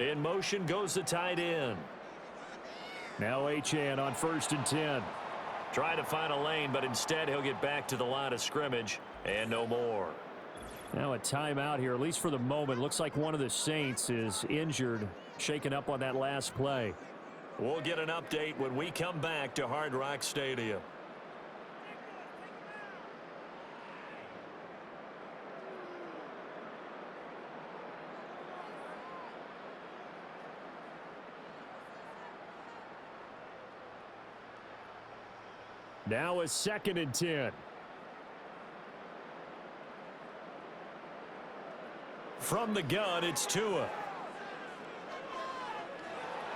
In motion goes the tight end. Now Achane on 1st and 10. Trying to find a lane, but instead he'll get back to the line of scrimmage and no more. Now a timeout here, at least for the moment. Looks like one of the Saints is injured, shaken up on that last play. We'll get an update when we come back to Hard Rock Stadium. Now a 2nd and 10. From the gun, it's Tua.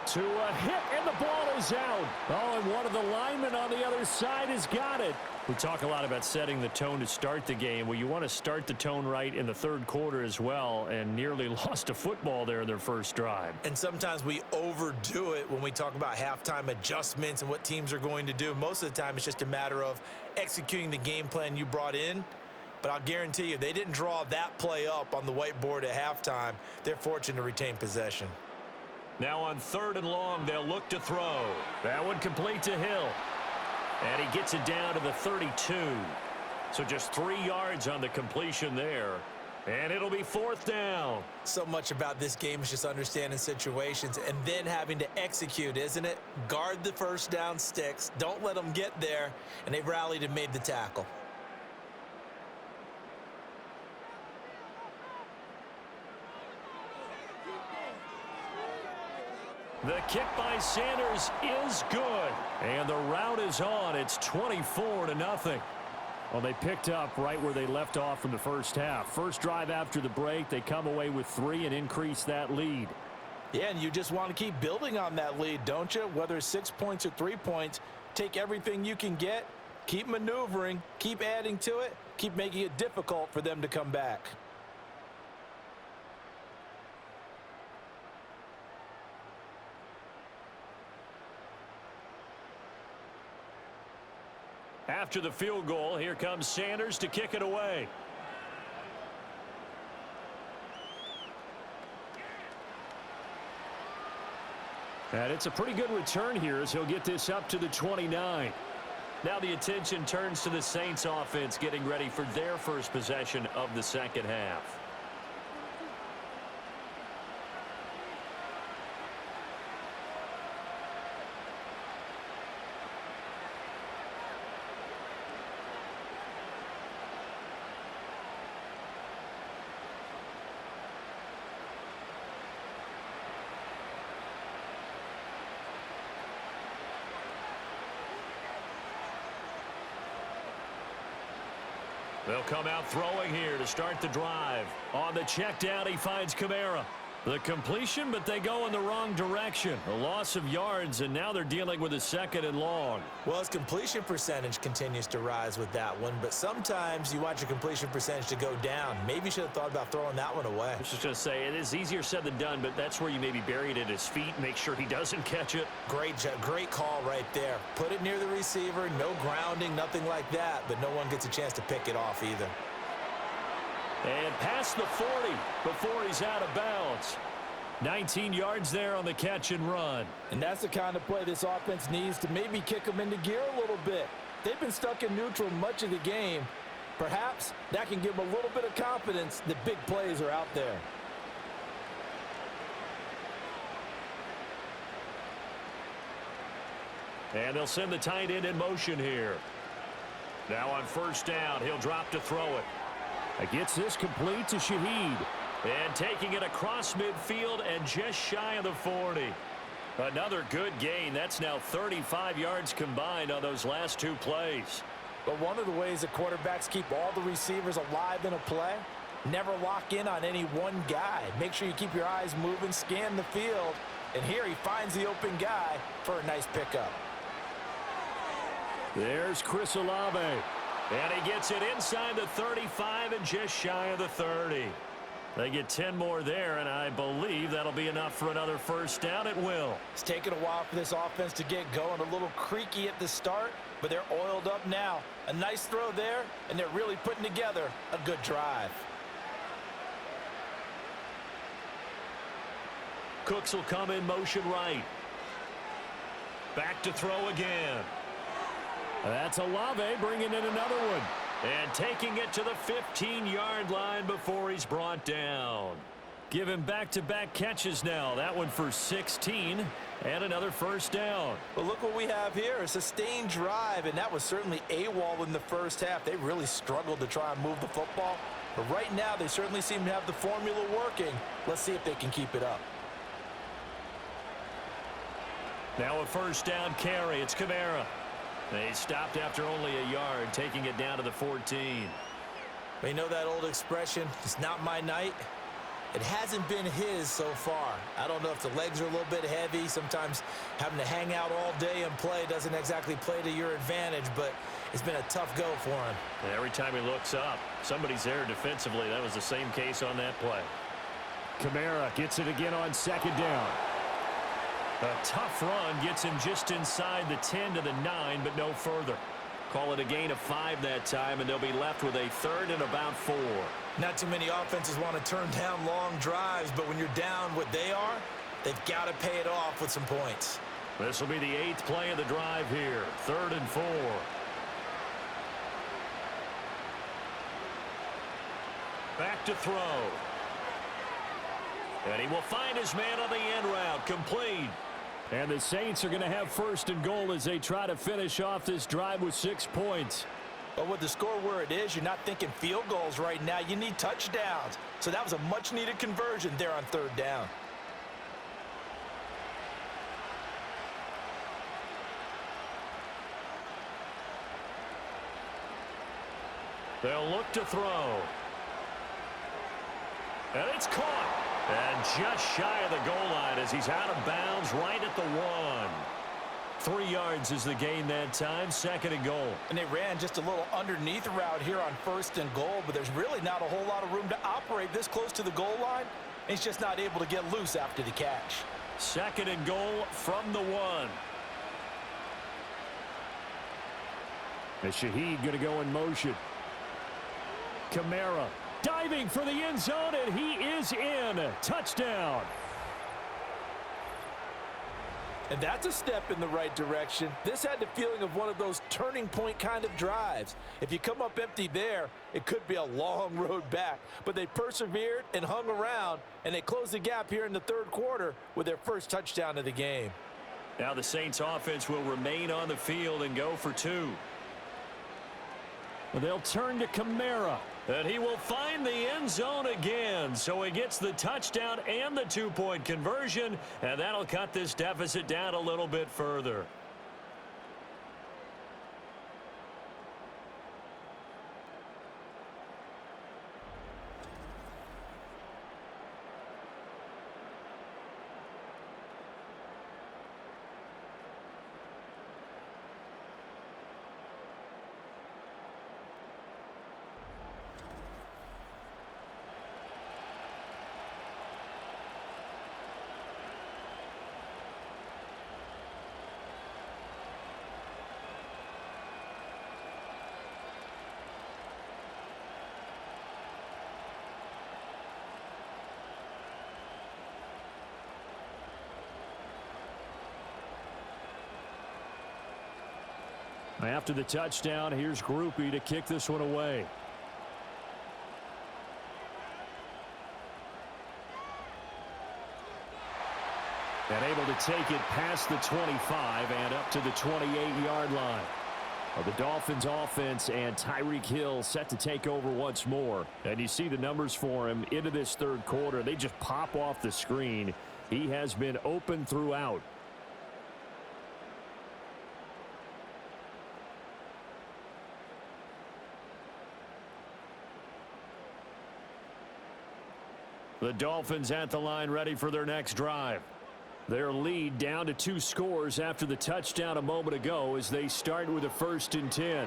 Tua hit, and the ball is out. Oh, and one of the linemen on the other side has got it. We talk a lot about setting the tone to start the game. Well, you want to start the tone right in the 3rd quarter as well, and nearly lost a football there in their first drive. And sometimes we overdo it when we talk about halftime adjustments and what teams are going to do. Most of the time, it's just a matter of executing the game plan you brought in. But I'll guarantee you, they didn't draw that play up on the whiteboard at halftime. They're fortunate to retain possession. Now on 3rd and long, they'll look to throw. That one complete to Hill. And he gets it down to the 32. So just 3 yards on the completion there. And it'll be 4th down. So much about this game is just understanding situations and then having to execute, isn't it? Guard the first down sticks. Don't let them get there. And they've rallied and made the tackle. The kick by Sanders is good. And the route is on. It's 24-0. Well, they picked up right where they left off from the first half. First drive after the break, they come away with 3 and increase that lead. Yeah, and you just want to keep building on that lead, don't you? Whether it's 6 points or 3 points, take everything you can get, keep maneuvering, keep adding to it, keep making it difficult for them to come back. After the field goal, here comes Sanders to kick it away. And it's a pretty good return here as he'll get this up to the 29. Now the attention turns to the Saints offense getting ready for their first possession of the second half. They'll come out throwing here to start the drive. On the check down, he finds Kamara. The completion, but they go in the wrong direction. A loss of yards, and now they're dealing with a 2nd and long. Well, his completion percentage continues to rise with that one, but sometimes you want your completion percentage to go down. Maybe you should have thought about throwing that one away. I was just going to say, it is easier said than done, but that's where you maybe bury it at his feet, make sure he doesn't catch it. Great call right there. Put it near the receiver, no grounding, nothing like that, but no one gets a chance to pick it off either. And past the 40 before he's out of bounds. 19 yards there on the catch and run. And that's the kind of play this offense needs to maybe kick them into gear a little bit. They've been stuck in neutral much of the game. Perhaps that can give them a little bit of confidence that big plays are out there. And they'll send the tight end in motion here. Now on first down, he'll drop to throw it. Gets this complete to Shaheed. And taking it across midfield and just shy of the 40. Another good gain. That's now 35 yards combined on those last 2 plays. But one of the ways that quarterbacks keep all the receivers alive in a play, never lock in on any one guy. Make sure you keep your eyes moving, scan the field. And here he finds the open guy for a nice pickup. There's Chris Olave. And he gets it inside the 35 and just shy of the 30. They get 10 more there, and I believe that'll be enough for another first down. It will. It's taken a while for this offense to get going. A little creaky at the start, but they're oiled up now. A nice throw there, and they're really putting together a good drive. Cooks will come in motion right. Back to throw again. That's Olave bringing in another one. And taking it to the 15-yard line before he's brought down. Give him back-to-back catches now. That one for 16 and another first down. Well, look what we have here. A sustained drive, and that was certainly AWOL in the first half. They really struggled to try and move the football. But right now, they certainly seem to have the formula working. Let's see if they can keep it up. Now a first down carry. It's Kamara. They stopped after only a yard, taking it down to the 14. You know that old expression, it's not my night? It hasn't been his so far. I don't know if the legs are a little bit heavy. Sometimes having to hang out all day and play doesn't exactly play to your advantage, but it's been a tough go for him. And every time he looks up, somebody's there defensively. That was the same case on that play. Kamara gets it again on second down. A tough run gets him just inside the 10 to the 9, but no further. Call it a gain of 5 that time, and they'll be left with a 3rd and about 4. Not too many offenses want to turn down long drives, but when you're down what they are, they've got to pay it off with some points. This will be the 8th play of the drive here. 3rd and 4. Back to throw. And he will find his man on the end route. Complete. And the Saints are going to have 1st and goal as they try to finish off this drive with 6 points. But with the score where it is, you're not thinking field goals right now. You need touchdowns. So that was a much-needed conversion there on 3rd down. They'll look to throw. And it's caught. And just shy of the goal line as he's out of bounds right at the 1. 3 yards is the gain that time. 2nd and goal. And they ran just a little underneath route here on 1st and goal, but there's really not a whole lot of room to operate this close to the goal line. He's just not able to get loose after the catch. 2nd and goal from the 1. And Shaheed going to go in motion. Kamara diving for the end zone, and he is in. Touchdown. And that's a step in the right direction. This had the feeling of one of those turning point kind of drives. If you come up empty there, it could be a long road back. But they persevered and hung around, and they closed the gap here in the 3rd quarter with their first touchdown of the game. Now the Saints offense will remain on the field and go for 2. They'll turn to Kamara. And he will find the end zone again. So he gets the touchdown and the 2-point conversion. And that'll cut this deficit down a little bit further. After the touchdown, here's Groupie to kick this one away. And able to take it past the 25 and up to the 28-yard line. Well, the Dolphins offense and Tyreek Hill set to take over once more. And you see the numbers for him into this 3rd quarter. They just pop off the screen. He has been open throughout. The Dolphins at the line ready for their next drive. Their lead down to 2 scores after the touchdown a moment ago as they start with a 1st and 10.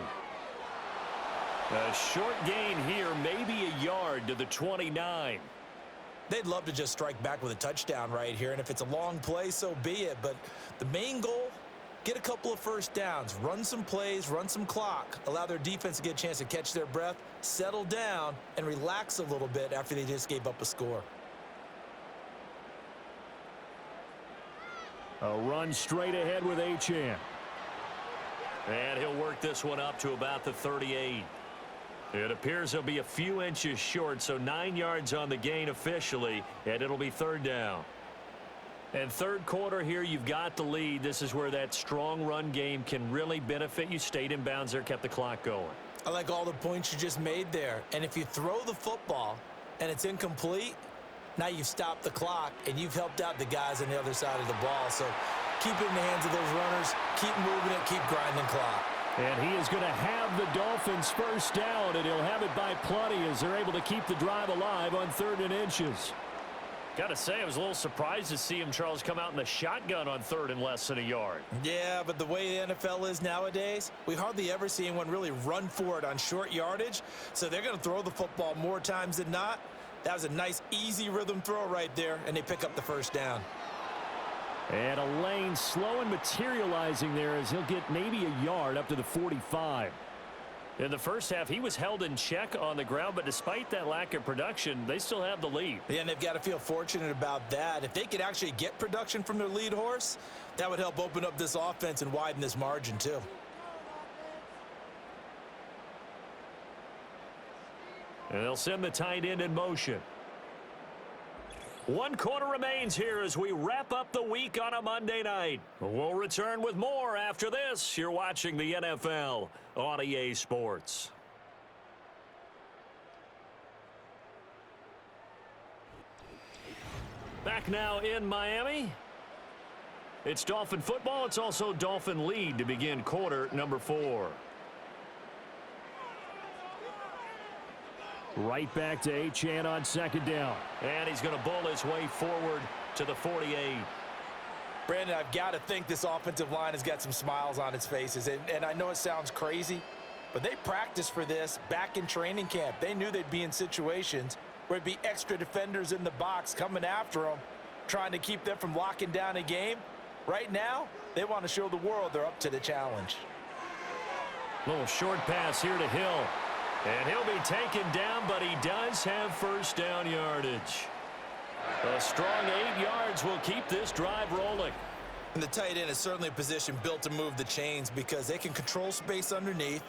A short gain here, maybe a yard to the 29. They'd love to just strike back with a touchdown right here, and if it's a long play, so be it. But the main goal, get a couple of first downs, run some plays, run some clock, allow their defense to get a chance to catch their breath, settle down, and relax a little bit after they just gave up a score. A run straight ahead with Achane. And he'll work this one up to about the 38. It appears he'll be a few inches short, so 9 yards on the gain officially, and it'll be third down. And third quarter here, you've got the lead. This is where that strong run game can really benefit you. Stayed in bounds there, kept the clock going. I like all the points you just made there. And if you throw the football and it's incomplete, now you've stopped the clock and you've helped out the guys on the other side of the ball. So keep it in the hands of those runners, keep moving it, keep grinding clock. And he is going to have the Dolphins first down, and he'll have it by plenty as they're able to keep the drive alive on 3rd and inches. Got to say, I was a little surprised to see him, Charles, come out in the shotgun on 3rd and less than a yard. Yeah, but the way the NFL is nowadays, we hardly ever see anyone really run for it on short yardage. So they're going to throw the football more times than not. That was a nice, easy rhythm throw right there, and they pick up the first down. And a lane slow and materializing there as he'll get maybe a yard up to the 45. In the first half, he was held in check on the ground, but despite that lack of production, they still have the lead. Yeah, and they've got to feel fortunate about that. If they could actually get production from their lead horse, that would help open up this offense and widen this margin too. And they'll send the tight end in motion. 1 quarter remains here as we wrap up the week on a Monday night. We'll return with more after this. You're watching the NFL on EA Sports. Back now in Miami. It's Dolphin football. It's also Dolphin lead to begin quarter number 4. Right back to Achane on 2nd down. And he's going to bull his way forward to the 48. Brandon, I've got to think this offensive line has got some smiles on its faces. And I know it sounds crazy, but they practiced for this back in training camp. They knew they'd be in situations where there'd be extra defenders in the box coming after them, trying to keep them from locking down a game. Right now, they want to show the world they're up to the challenge. Little short pass here to Hill. And he'll be taken down, but he does have first down yardage. A strong 8 yards will keep this drive rolling. And the tight end is certainly a position built to move the chains because they can control space underneath.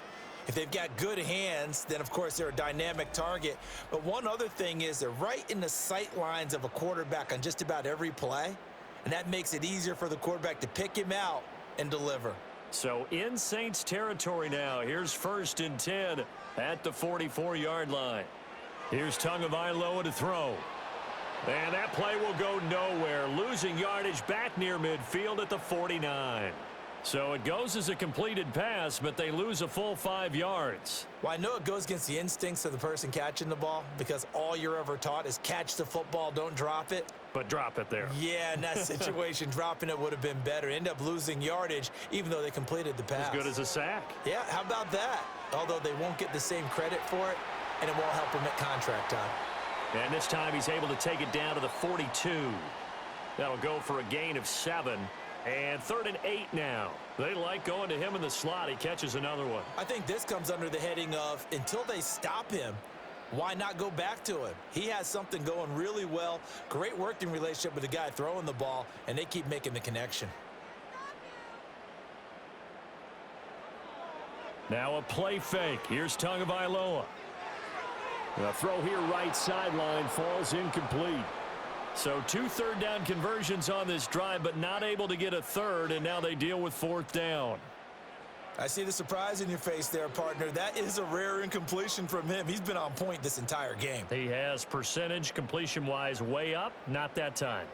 If they've got good hands, then, of course, they're a dynamic target. But one other thing is they're right in the sight lines of a quarterback on just about every play, and that makes it easier for the quarterback to pick him out and deliver. So in Saints territory now. Here's 1st and 10 at the 44-yard line. Here's Tagovailoa to throw. And that play will go nowhere. Losing yardage back near midfield at the 49. So it goes as a completed pass, but they lose a full 5 yards. Well, I know it goes against the instincts of the person catching the ball because all you're ever taught is catch the football, don't drop it. But drop it there. Yeah, in that situation, dropping it would have been better. End up losing yardage, even though they completed the pass. As good as a sack. Yeah, how about that? Although they won't get the same credit for it, and it won't help them at contract time. And this time he's able to take it down to the 42. That'll go for a gain of 7. And 3rd and 8 now. They like going to him in the slot. He catches another one. I think this comes under the heading of until they stop him, why not go back to him? He has something going really well. Great working relationship with the guy throwing the ball, and they keep making the connection. Now a play fake. Here's Tagovailoa. A throw here right sideline falls incomplete. So 2 third-down conversions on this drive, but not able to get a third, and now they deal with 4th down. I see the surprise in your face there, partner. That is a rare incompletion from him. He's been on point this entire game. He has percentage completion-wise way up, not that time.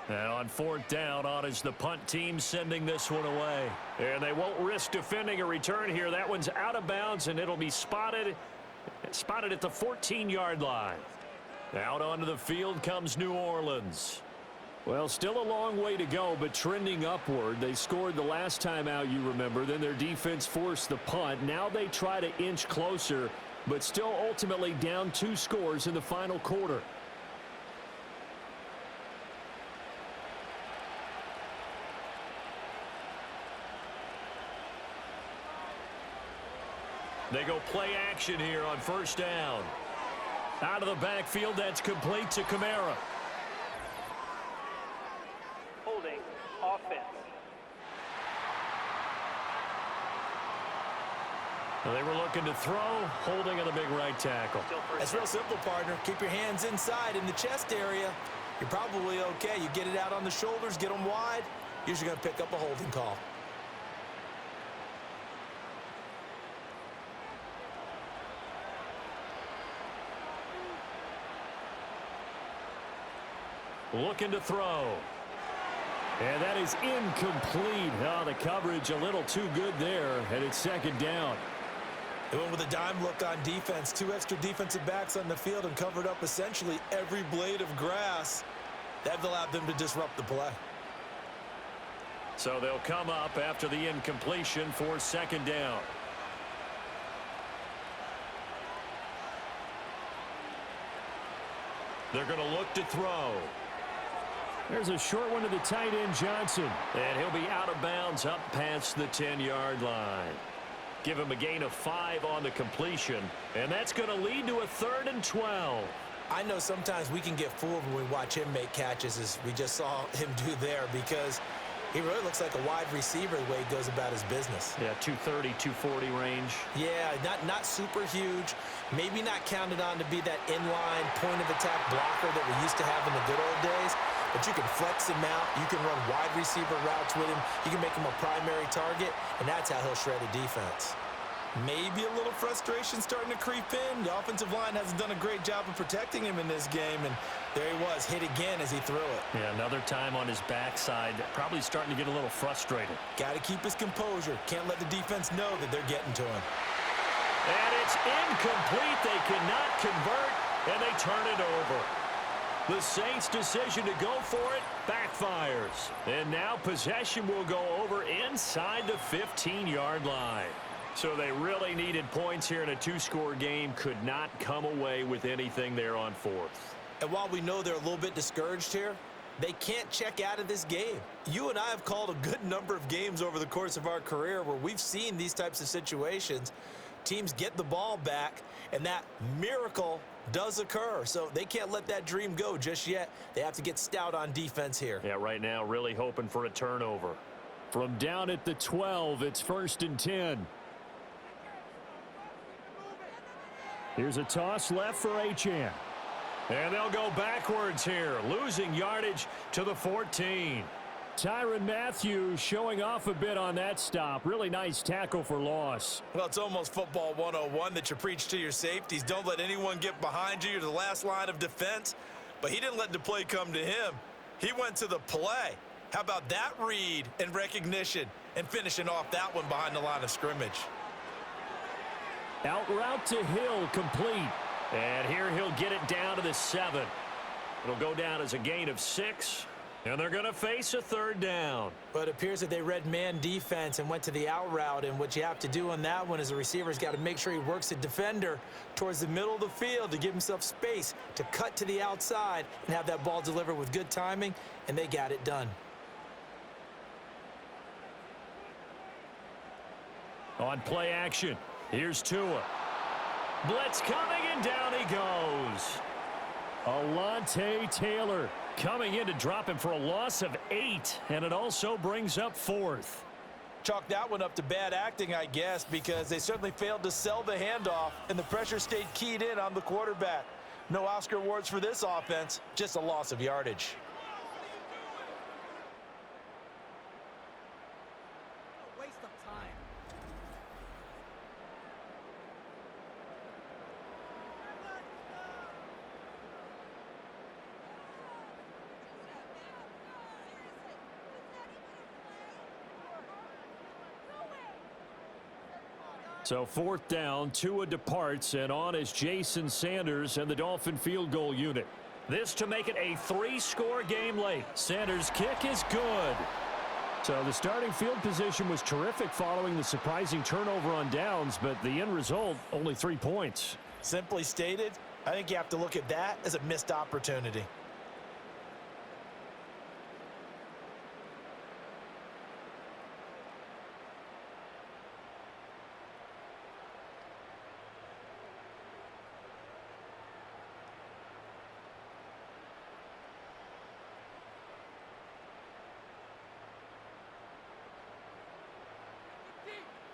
Now on 4th down, on is the punt team sending this one away. And they won't risk defending a return here. That one's out of bounds, and it'll be spotted at the 14-yard line. Out onto the field comes New Orleans. Well, still a long way to go, but trending upward. They scored the last time out, you remember. Then their defense forced the punt. Now they try to inch closer, but still ultimately down 2 scores in the final quarter. They go play action here on 1st down. Out of the backfield, that's complete to Kamara. Well, they were looking to throw, holding on the big right tackle. That's real simple, partner. Keep your hands inside in the chest area. You're probably okay. You get it out on the shoulders, get them wide. Usually going to pick up a holding call. Looking to throw. And that is incomplete. Oh, the coverage a little too good there, and it's second down. They went with a dime look on defense. 2 extra defensive backs on the field and covered up essentially every blade of grass. That allowed them to disrupt the play. So they'll come up after the incompletion for second down. They're going to look to throw. There's a short one to the tight end, Johnson. And he'll be out of bounds up past the 10-yard line. Give him a gain of 5 on the completion. And that's going to lead to a 3rd and 12. I know sometimes we can get fooled when we watch him make catches, as we just saw him do there, because he really looks like a wide receiver the way he goes about his business. Yeah, 230, 240 range. Yeah, not super huge. Maybe not counted on to be that inline point-of-attack blocker that we used to have in the good old days. But you can flex him out. You can run wide receiver routes with him. You can make him a primary target, and that's how he'll shred a defense. Maybe a little frustration starting to creep in. The offensive line hasn't done a great job of protecting him in this game, and there he was, hit again as he threw it. Yeah, another time on his backside, probably starting to get a little frustrated. Got to keep his composure. Can't let the defense know that they're getting to him. And it's incomplete. They cannot convert, and they turn it over. The Saints' decision to go for it backfires. And now possession will go over inside the 15-yard line. So they really needed points here in a 2-score game. Could not come away with anything there on 4th. And while we know they're a little bit discouraged here, they can't check out of this game. You and I have called a good number of games over the course of our career where we've seen these types of situations. Teams get the ball back, and that miracle does occur. So they can't let that dream go just yet. They have to get stout on defense here. Yeah, right now really hoping for a turnover. From down at the 12, it's 1st and 10. Here's a toss left for Achane. And they'll go backwards here, losing yardage to the 14. Tyrann Mathieu showing off a bit on that stop. Really nice tackle for loss. Well, it's almost football 101 that you preach to your safeties. Don't let anyone get behind you. You're the last line of defense. But he didn't let the play come to him. He went to the play. How about that read and recognition and finishing off that one behind the line of scrimmage? Out route to Hill, complete. And here he'll get it down to the 7. It'll go down as a gain of 6. And they're going to face a 3rd down. But it appears that they read man defense and went to the out route. And what you have to do on that one is the receiver's got to make sure he works the defender towards the middle of the field to give himself space to cut to the outside and have that ball delivered with good timing. And they got it done. On play action, here's Tua. Blitz coming, and down he goes. Alontae Taylor coming in to drop him for a loss of 8, and it also brings up 4th. Chalk that one up to bad acting, I guess, because they certainly failed to sell the handoff, and the pressure stayed keyed in on the quarterback. No Oscar awards for this offense, just a loss of yardage. Waste of time. So 4th down, Tua departs, and on is Jason Sanders and the Dolphin field goal unit. This to make it a 3-score game late. Sanders' kick is good. So the starting field position was terrific following the surprising turnover on downs, but the end result, only 3 points. Simply stated, I think you have to look at that as a missed opportunity.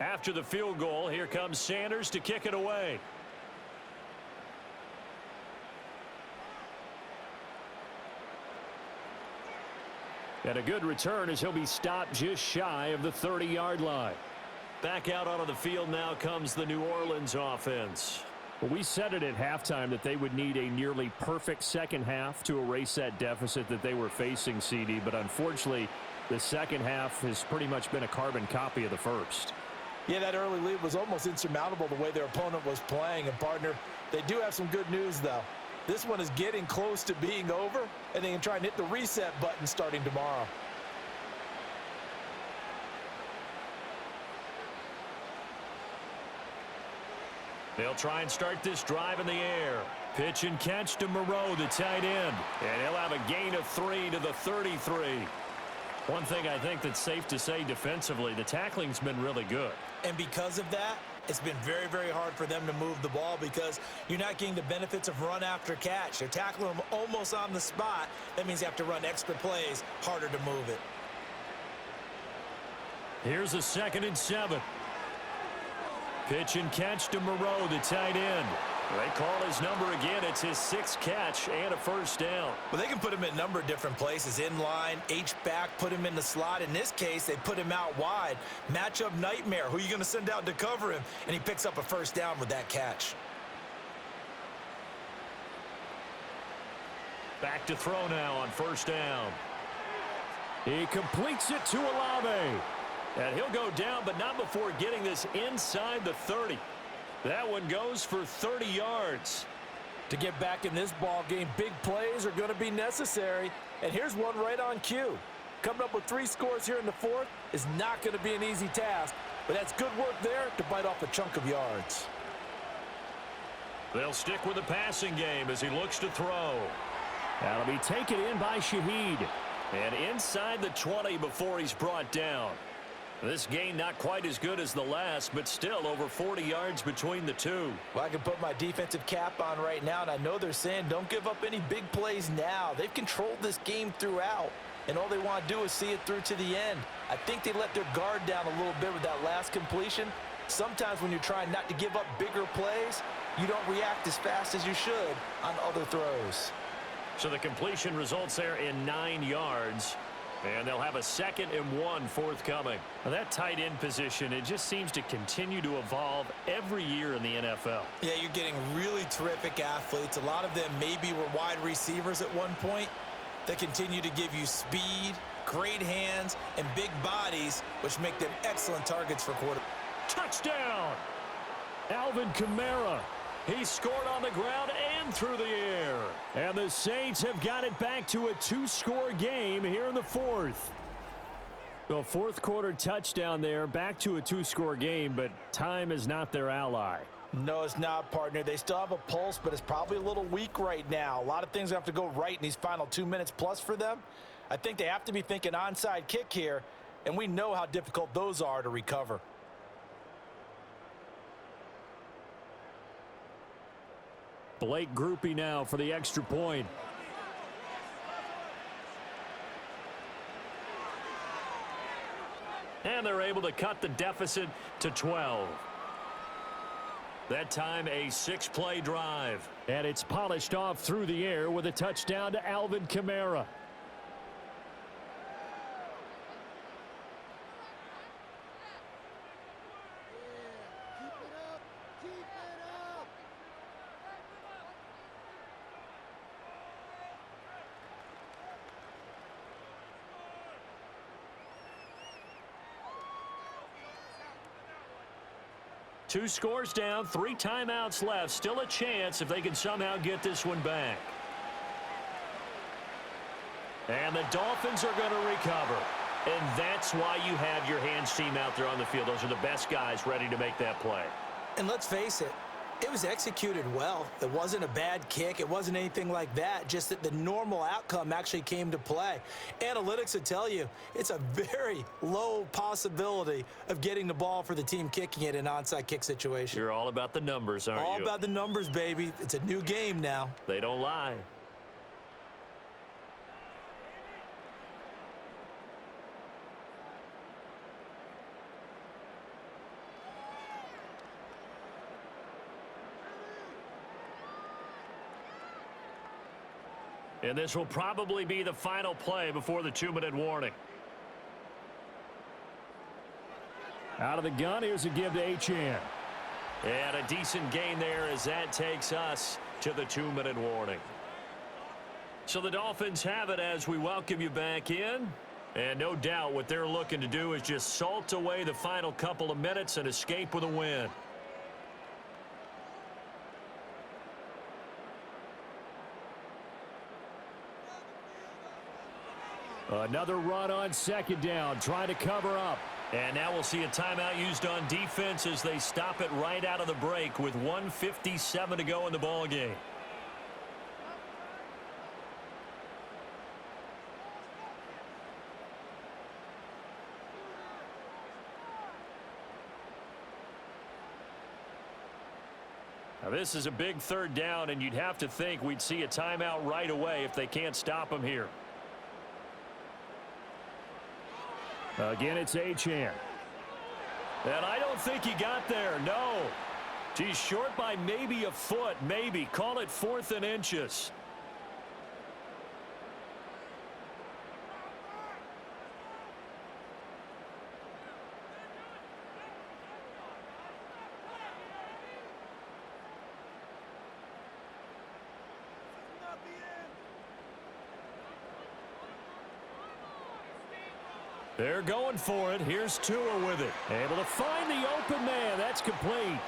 After the field goal, here comes Sanders to kick it away. And a good return as he'll be stopped just shy of the 30-yard line. Back out onto the field now comes the New Orleans offense. Well, we said it at halftime that they would need a nearly perfect second half to erase that deficit that they were facing, CD. But unfortunately, the second half has pretty much been a carbon copy of the first. Yeah, that early lead was almost insurmountable the way their opponent was playing. And, partner, they do have some good news, though. This one is getting close to being over, and they can try and hit the reset button starting tomorrow. They'll try and start this drive in the air. Pitch and catch to Moreau, the tight end. And he'll have a gain of 3 to the 33. One thing I think that's safe to say defensively, the tackling's been really good. And because of that, it's been very, very hard for them to move the ball because you're not getting the benefits of run after catch. They're tackling them almost on the spot. That means you have to run extra plays, harder to move it. Here's a 2nd and 7. Pitch and catch to Moreau, the tight end. They call his number again. It's his 6th catch and a first down. Well, they can put him in a number of different places. In line, H-back, put him in the slot. In this case, they put him out wide. Matchup nightmare. Who are you going to send out to cover him? And he picks up a first down with that catch. Back to throw now on first down. He completes it to Olave. And he'll go down, but not before getting this inside the 30. That one goes for 30 yards. To get back in this ball game, big plays are going to be necessary. And here's one right on cue. Coming up with 3 scores here in the 4th is not going to be an easy task, but that's good work there to bite off a chunk of yards. They'll stick with the passing game as he looks to throw. That'll be taken in by Shaheed. And inside the 20 before he's brought down. This gain not quite as good as the last, but still over 40 yards between the two. Well, I can put my defensive cap on right now, and I know they're saying don't give up any big plays now. They've controlled this game throughout, and all they want to do is see it through to the end. I think they let their guard down a little bit with that last completion. Sometimes when you're trying not to give up bigger plays, you don't react as fast as you should on other throws. So the completion results there in 9 yards. And they'll have a 2nd and 1 forthcoming. Now that tight end position, it just seems to continue to evolve every year in the NFL. Yeah, you're getting really terrific athletes. A lot of them maybe were wide receivers at one point. They continue to give you speed, great hands, and big bodies, which make them excellent targets for quarterbacks. Touchdown! Alvin Kamara. He scored on the ground and through the air. And the Saints have got it back to a 2-score game here in the 4th. The 4th quarter touchdown there, back to a 2-score game, but time is not their ally. No, it's not, partner. They still have a pulse, but it's probably a little weak right now. A lot of things have to go right in these final 2 minutes plus for them. I think they have to be thinking onside kick here, and we know how difficult those are to recover. Blake Groupie now for the extra point. And they're able to cut the deficit to 12. That time a 6-play drive. And it's polished off through the air with a touchdown to Alvin Kamara. Two scores down, 3 timeouts left. Still a chance if they can somehow get this one back. And the Dolphins are going to recover. And that's why you have your hands team out there on the field. Those are the best guys ready to make that play. And let's face it, it was executed well. It wasn't a bad kick. It wasn't anything like that. Just that the normal outcome actually came to play. Analytics would tell you it's a very low possibility of getting the ball for the team kicking it in an onside kick situation. You're all about the numbers, aren't you? All about the numbers, baby. It's a new game now. They don't lie. And this will probably be the final play before the 2-minute warning. Out of the gun, here's a give to Achane. And a decent gain there as that takes us to the 2-minute warning. So the Dolphins have it as we welcome you back in. And no doubt what they're looking to do is just salt away the final couple of minutes and escape with a win. Another run on second down, trying to cover up. And now we'll see a timeout used on defense as they stop it right out of the break with 1:57 to go in the ball game. Now this is a big third down, and you'd have to think we'd see a timeout right away if they can't stop him here. Again, it's Achane. And I don't think he got there, no. He's short by maybe a foot, maybe. Call it 4th and inches. They're going for it. Here's Tua with it. Able to find the open man. That's complete.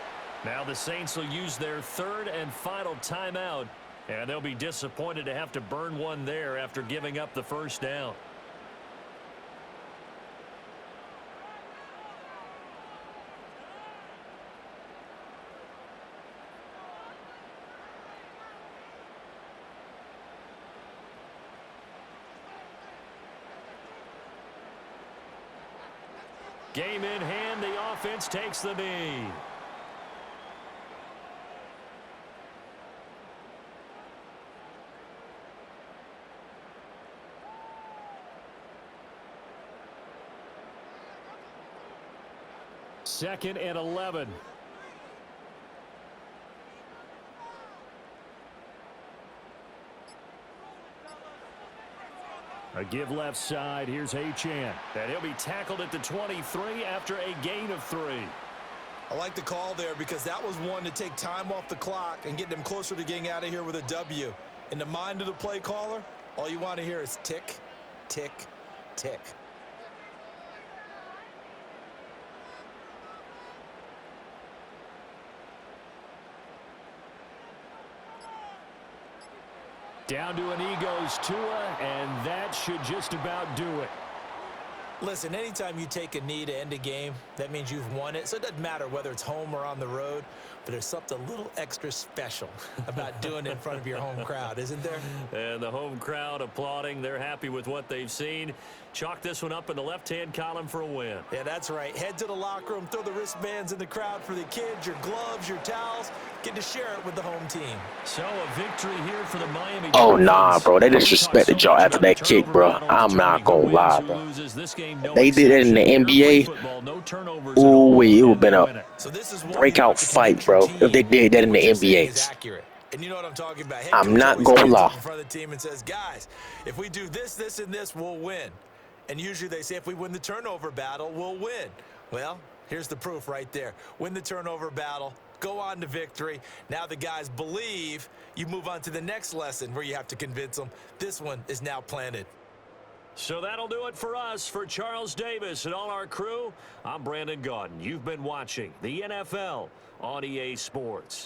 Now the Saints will use their 3rd and final timeout, and they'll be disappointed to have to burn one there after giving up the first down. Game in hand, the offense takes the knee. Second and 11. A give left side. Here's Achane. And he'll be tackled at the 23 after a gain of 3. I like the call there because that was one to take time off the clock and get them closer to getting out of here with a W. In the mind of the play caller, all you want to hear is tick, tick, tick. Down to an E goes Tua, and that should just about do it. Listen, anytime you take a knee to end a game, that means you've won it. So it doesn't matter whether it's home or on the road, but there's something a little extra special about doing it in front of your home crowd, isn't there? And the home crowd applauding. They're happy with what they've seen. Chalk this one up in the left-hand column for a win. Yeah, that's right. Head to the locker room, throw the wristbands in the crowd for the kids, your gloves, your towels. Get to share it with the home team. So a victory here for the Miami Oh, Dolphins. nah, bro. They disrespected y'all after that kick, bro. I'm not gonna lie, bro. If they did it in the NBA, ooh, it would have been a breakout fight, bro, if they did that in the NBA. And you know what I'm talking about. Head I'm coach not always gonna stands lie. up in front of the team and says, guys, if we do this, this, and this, we'll win. And usually they say if we win the turnover battle, we'll win. Well, here's the proof right there. Win the turnover battle. Go on to victory. Now the guys believe. You move on to the next lesson where you have to convince them. This one is now planted. So that'll do it for us. For Charles Davis and all our crew, I'm Brandon Gaudin. You've been watching the NFL on EA Sports.